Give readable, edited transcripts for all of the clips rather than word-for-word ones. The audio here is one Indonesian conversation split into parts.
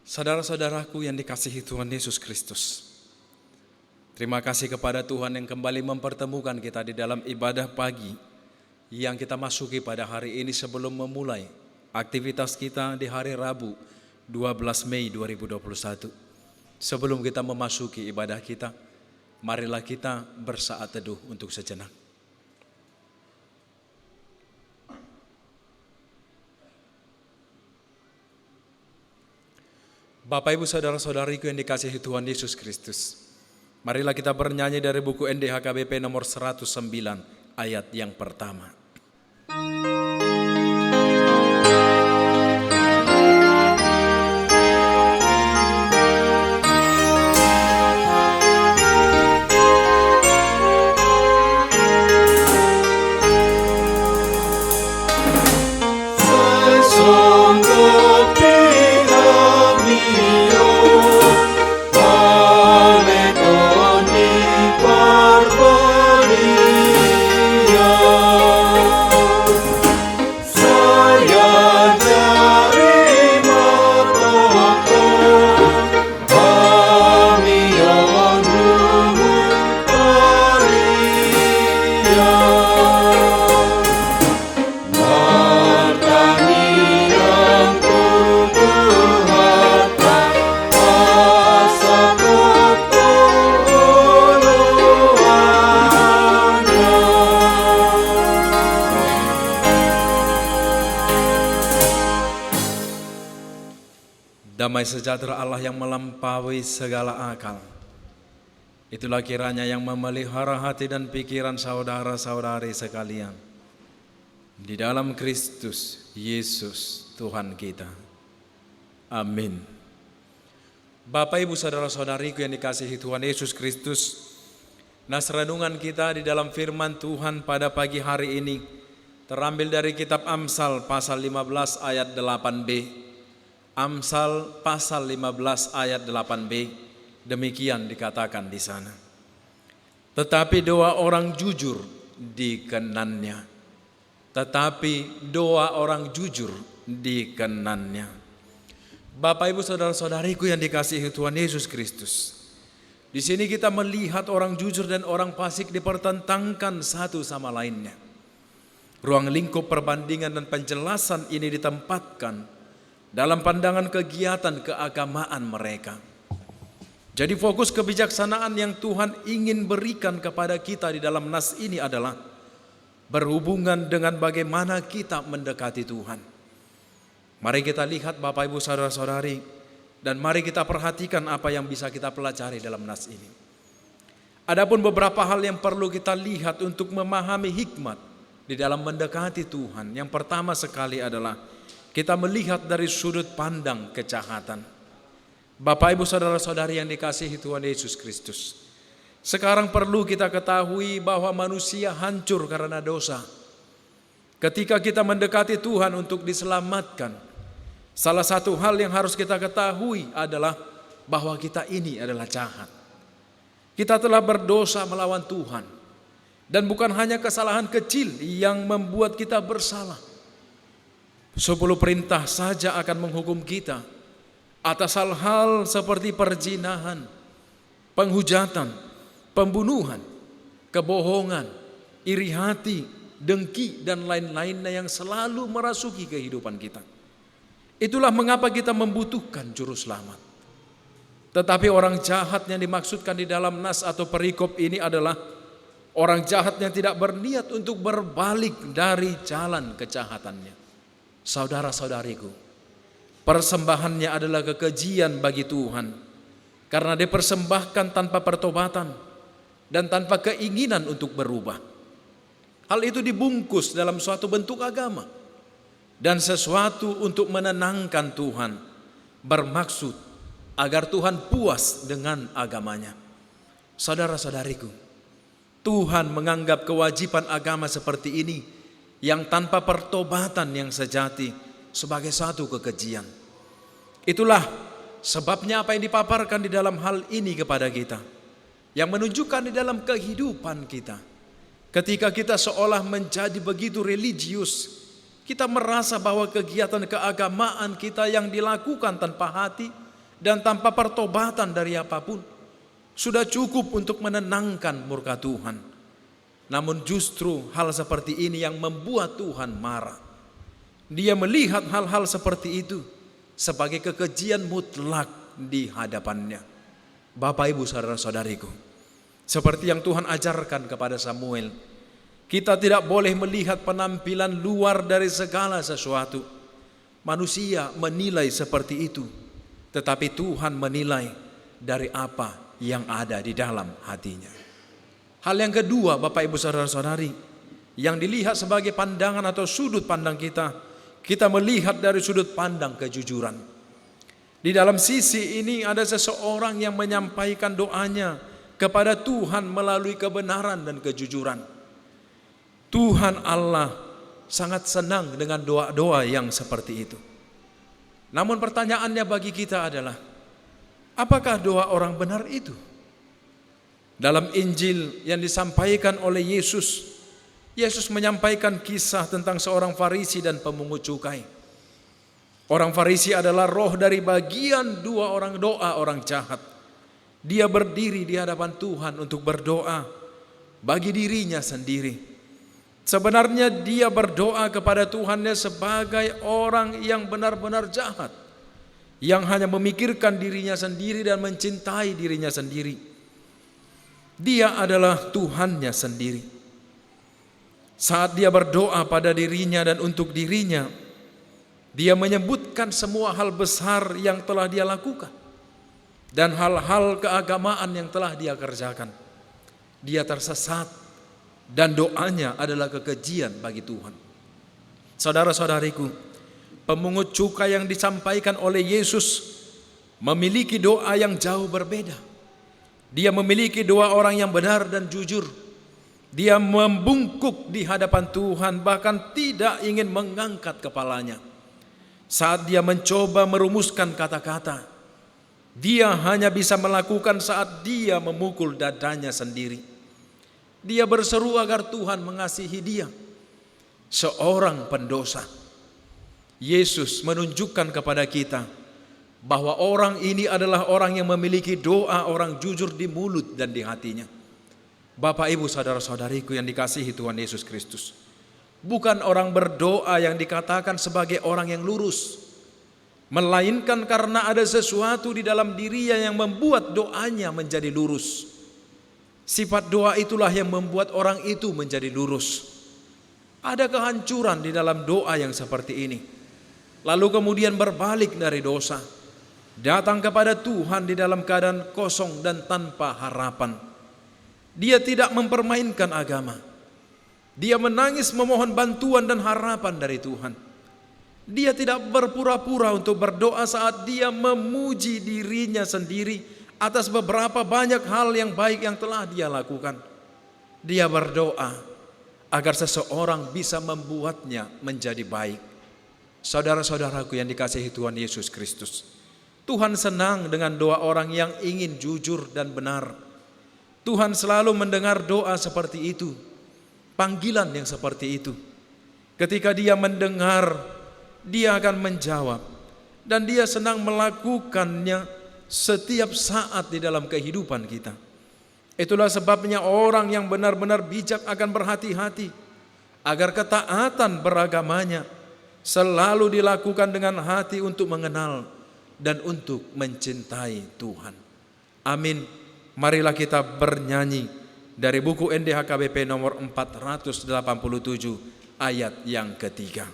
Saudara-saudaraku yang dikasihi Tuhan Yesus Kristus, terima kasih kepada Tuhan yang kembali mempertemukan kita di dalam ibadah pagi yang kita masuki pada hari ini sebelum memulai aktivitas kita di hari Rabu 12 Mei 2021. Sebelum kita memasuki ibadah kita, marilah kita bersaat teduh untuk sejenak. Bapak, Ibu, Saudara-saudariku yang dikasihi Tuhan Yesus Kristus, marilah kita bernyanyi dari buku NDHKBP nomor 109 ayat yang pertama. Damai sejahtera Allah yang melampaui segala akal, itulah kiranya yang memelihara hati dan pikiran saudara-saudari sekalian di dalam Kristus Yesus Tuhan kita. Amin. Bapak, Ibu, Saudara-saudariku yang dikasihi Tuhan Yesus Kristus, nas renungan kita di dalam firman Tuhan pada pagi hari ini terambil dari kitab Amsal pasal 15 ayat 8b. Amsal pasal 15 ayat 8b, demikian dikatakan di sana. Tetapi doa orang jujur dikenannya. Tetapi doa orang jujur dikenannya. Bapak, Ibu, Saudara-saudariku yang dikasihi Tuhan Yesus Kristus, di sini kita melihat orang jujur dan orang fasik dipertentangkan satu sama lainnya. Ruang lingkup perbandingan dan penjelasan ini ditempatkan dalam pandangan kegiatan keagamaan mereka. Jadi fokus kebijaksanaan yang Tuhan ingin berikan kepada kita di dalam nas ini adalah berhubungan dengan bagaimana kita mendekati Tuhan. Mari kita lihat Bapak, Ibu, Saudara-saudari, dan mari kita perhatikan apa yang bisa kita pelajari dalam nas ini. Adapun beberapa hal yang perlu kita lihat untuk memahami hikmat di dalam mendekati Tuhan. Yang pertama sekali adalah kita melihat dari sudut pandang kejahatan. Bapak, Ibu, Saudara-saudari yang dikasihi Tuhan Yesus Kristus, sekarang perlu kita ketahui bahwa manusia hancur karena dosa. Ketika kita mendekati Tuhan untuk diselamatkan, salah satu hal yang harus kita ketahui adalah bahwa kita ini adalah jahat. Kita telah berdosa melawan Tuhan, dan bukan hanya kesalahan kecil yang membuat kita bersalah. 10 perintah saja akan menghukum kita atas hal-hal seperti perzinahan, penghujatan, pembunuhan, kebohongan, iri hati, dengki, dan lain-lainnya yang selalu merasuki kehidupan kita. Itulah mengapa kita membutuhkan juru selamat. Tetapi orang jahat yang dimaksudkan di dalam nas atau perikop ini adalah orang jahat yang tidak berniat untuk berbalik dari jalan kejahatannya. Saudara-saudariku, persembahannya adalah kekejian bagi Tuhan karena dipersembahkan tanpa pertobatan dan tanpa keinginan untuk berubah. Hal itu dibungkus dalam suatu bentuk agama dan sesuatu untuk menenangkan Tuhan, bermaksud agar Tuhan puas dengan agamanya. Saudara-saudariku, Tuhan menganggap kewajiban agama seperti ini yang tanpa pertobatan yang sejati sebagai satu kekejian. Itulah sebabnya apa yang dipaparkan di dalam hal ini kepada kita, yang menunjukkan di dalam kehidupan kita. Ketika kita seolah menjadi begitu religius, kita merasa bahwa kegiatan keagamaan kita yang dilakukan tanpa hati dan tanpa pertobatan dari apapun sudah cukup untuk menenangkan murka Tuhan. Namun justru hal seperti ini yang membuat Tuhan marah. Dia melihat hal-hal seperti itu sebagai kekejian mutlak di hadapannya. Bapak, Ibu, saudara-saudariku, seperti yang Tuhan ajarkan kepada Samuel, kita tidak boleh melihat penampilan luar dari segala sesuatu. Manusia menilai seperti itu, tetapi Tuhan menilai dari apa yang ada di dalam hatinya. Hal yang kedua, Bapak, Ibu, saudara-saudari, yang dilihat sebagai pandangan atau sudut pandang kita melihat dari sudut pandang kejujuran. Di dalam sisi ini ada seseorang yang menyampaikan doanya kepada Tuhan melalui kebenaran dan kejujuran. Tuhan Allah sangat senang dengan doa-doa yang seperti itu. Namun pertanyaannya bagi kita adalah, apakah doa orang benar itu? Dalam Injil yang disampaikan oleh Yesus menyampaikan kisah tentang seorang Farisi dan pemungut cukai. Orang Farisi adalah roh dari bagian dua orang doa orang jahat. Dia berdiri di hadapan Tuhan untuk berdoa bagi dirinya sendiri. Sebenarnya dia berdoa kepada Tuhannya sebagai orang yang benar-benar jahat, yang hanya memikirkan dirinya sendiri dan mencintai dirinya sendiri. Dia adalah Tuhannya sendiri. Saat dia berdoa pada dirinya dan untuk dirinya, dia menyebutkan semua hal besar yang telah dia lakukan dan hal-hal keagamaan yang telah dia kerjakan. Dia tersesat dan doanya adalah kekejian bagi Tuhan. Saudara-saudariku, pemungut cukai yang disampaikan oleh Yesus memiliki doa yang jauh berbeda. Dia memiliki doa orang yang benar dan jujur. Dia membungkuk di hadapan Tuhan, bahkan tidak ingin mengangkat kepalanya. Saat dia mencoba merumuskan kata-kata, dia hanya bisa melakukan saat dia memukul dadanya sendiri. Dia berseru agar Tuhan mengasihi dia, seorang pendosa. Yesus menunjukkan kepada kita bahwa orang ini adalah orang yang memiliki doa orang jujur di mulut dan di hatinya. Bapak, Ibu, saudara-saudariku yang dikasihi Tuhan Yesus Kristus, bukan orang berdoa yang dikatakan sebagai orang yang lurus, melainkan karena ada sesuatu di dalam dirinya yang membuat doanya menjadi lurus. Sifat doa itulah yang membuat orang itu menjadi lurus. Ada kehancuran di dalam doa yang seperti ini, lalu kemudian berbalik dari dosa, datang kepada Tuhan di dalam keadaan kosong dan tanpa harapan. Dia tidak mempermainkan agama. Dia menangis memohon bantuan dan harapan dari Tuhan. Dia tidak berpura-pura untuk berdoa saat dia memuji dirinya sendiri atas beberapa banyak hal yang baik yang telah dia lakukan. Dia berdoa agar seseorang bisa membuatnya menjadi baik. Saudara-saudaraku yang dikasihi Tuhan Yesus Kristus, Tuhan senang dengan doa orang yang ingin jujur dan benar. Tuhan selalu mendengar doa seperti itu, panggilan yang seperti itu. Ketika dia mendengar, dia akan menjawab, dan dia senang melakukannya setiap saat di dalam kehidupan kita. Itulah sebabnya orang yang benar-benar bijak akan berhati-hati agar ketaatan beragamanya selalu dilakukan dengan hati untuk mengenal dan untuk mencintai Tuhan. Amin. Marilah kita bernyanyi dari buku NDHKBP nomor 487 ayat yang ketiga.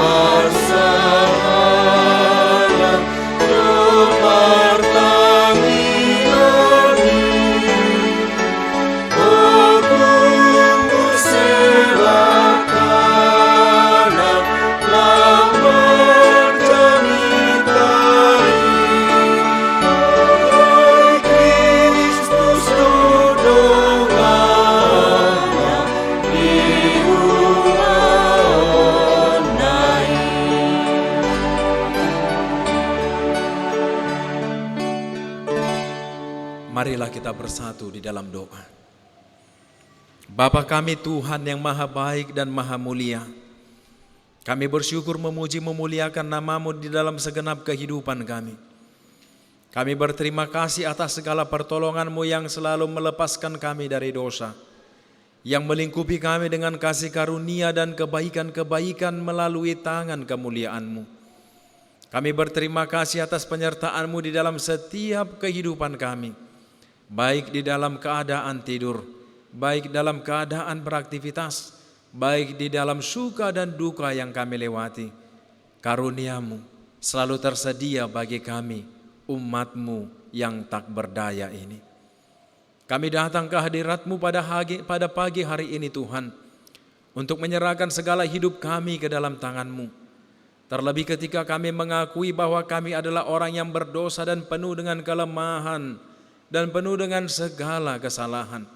Marsa Marilah kita bersatu di dalam doa. Bapa kami Tuhan yang maha baik dan maha mulia, kami bersyukur memuji memuliakan nama-Mu di dalam segenap kehidupan kami. Kami berterima kasih atas segala pertolongan-Mu yang selalu melepaskan kami dari dosa, yang melingkupi kami dengan kasih karunia dan kebaikan-kebaikan melalui tangan kemuliaan-Mu. Kami berterima kasih atas penyertaan-Mu di dalam setiap kehidupan kami, baik di dalam keadaan tidur, baik dalam keadaan beraktivitas, baik di dalam suka dan duka yang kami lewati. Karunia-Mu selalu tersedia bagi kami, umat-Mu yang tak berdaya ini. Kami datang ke hadirat-Mu pada pagi hari ini Tuhan, untuk menyerahkan segala hidup kami ke dalam tangan-Mu. Terlebih ketika kami mengakui bahwa kami adalah orang yang berdosa dan penuh dengan kelemahan dan penuh dengan segala kesalahan.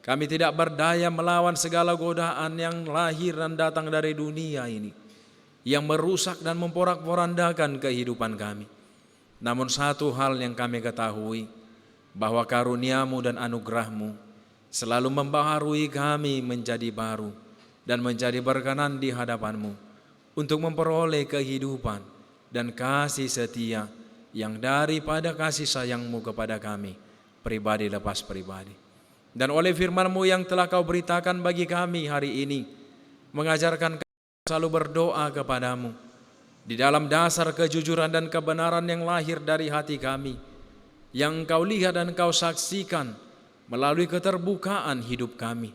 Kami tidak berdaya melawan segala godaan yang lahir dan datang dari dunia ini, yang merusak dan memporak-porandakan kehidupan kami. Namun satu hal yang kami ketahui, bahwa karunia-Mu dan anugerah-Mu selalu membaharui kami menjadi baru dan menjadi berkenan di hadapan-Mu, untuk memperoleh kehidupan dan kasih setia yang daripada kasih sayang-Mu kepada kami, pribadi lepas pribadi. Dan oleh firman-Mu yang telah Kau beritakan bagi kami hari ini, mengajarkan kami selalu berdoa kepadamu di dalam dasar kejujuran dan kebenaran yang lahir dari hati kami, yang Engkau lihat dan Engkau saksikan melalui keterbukaan hidup kami,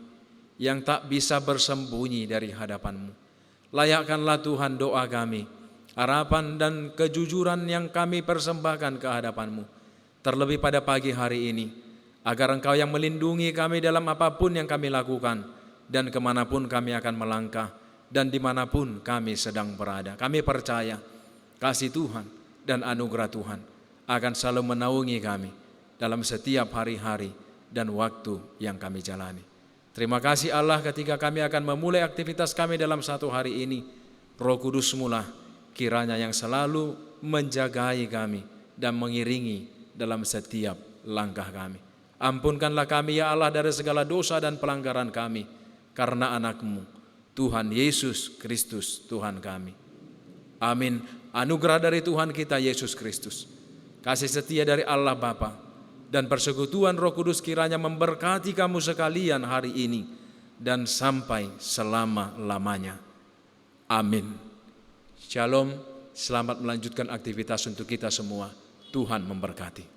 yang tak bisa bersembunyi dari hadapan-Mu. Layakkanlah Tuhan doa kami, harapan dan kejujuran yang kami persembahkan ke hadapan-Mu, terlebih pada pagi hari ini, agar Engkau yang melindungi kami dalam apapun yang kami lakukan, dan kemanapun kami akan melangkah, dan dimanapun kami sedang berada. Kami percaya kasih Tuhan dan anugerah Tuhan akan selalu menaungi kami dalam setiap hari-hari dan waktu yang kami jalani. Terima kasih Allah, ketika kami akan memulai aktivitas kami dalam satu hari ini, Roh Kudus-Mu lah kiranya yang selalu menjagai kami dan mengiringi dalam setiap langkah kami. Ampunkanlah kami ya Allah dari segala dosa dan pelanggaran kami, karena anak-Mu, Tuhan Yesus Kristus Tuhan kami. Amin. Anugerah dari Tuhan kita Yesus Kristus, kasih setia dari Allah Bapa, dan persekutuan Roh Kudus kiranya memberkati kamu sekalian hari ini dan sampai selama-lamanya. Amin. Shalom, selamat melanjutkan aktivitas untuk kita semua. Tuhan memberkati.